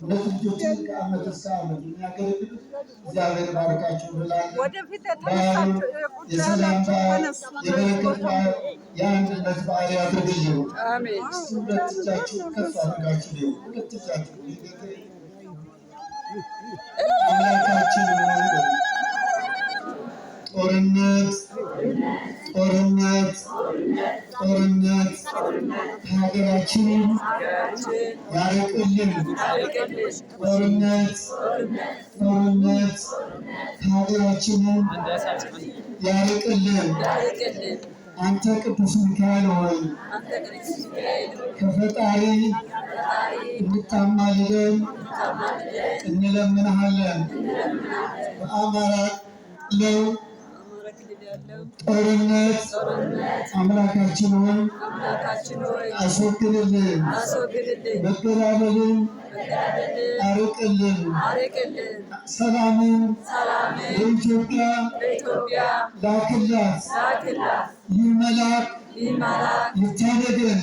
ልጆችን ከዓመት እስከ ዓመት የሚያገለግሉ እግዚአብሔር ባርካቸው ብላለሁ። የሰላም በዓል፣ የበረከት በዓል፣ የአንድነት በዓል ያድርግልን። ሁለት እጃችሁን ከፍ አድርጋችሁ ይኸው ሁለት እጃችሁን አምላካችን ጦርነት ከሀገራችንን ያርቅልን። ጦርነት ከሀገራችንን ያርቅልን። አንተ ቅዱስ ሚካኤል ሆይ ከፈጣሪ እንታማልደን እንለምንሃለን። በአማራ ለው ጦርነት አምላካችን ሆይ አስወግድልን፣ መገዳደልን አርቅልን፣ ሰላምን ለኢትዮጵያ ላክላት። ይህ መልአክ ይታደገን፣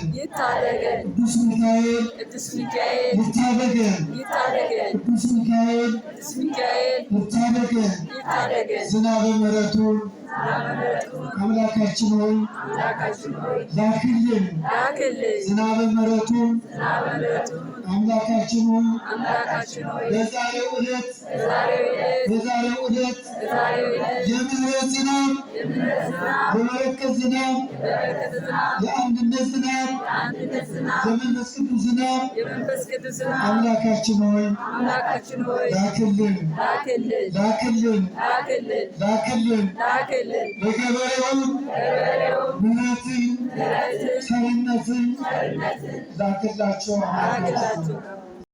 ቅዱስ ሚካኤል ይታደገን፣ ቅዱስ ሚካኤል ይታደገን። ዝናበ ምሕረቱን አምላካችን ሆይ ላክልን። ዝናበ ምሕረቱን አምላካችን ሆይ በዛሬው ዕለት የምሕረት ዝናብ፣ የበረከት ዝናብ፣ የአንድነት ዝናብ፣ የመንፈስ ቅዱስ ዝናብ አምላካችን ሆይ ላክልን። ለገበሬው ምሕረትን ቸርነትን ላክላቸው።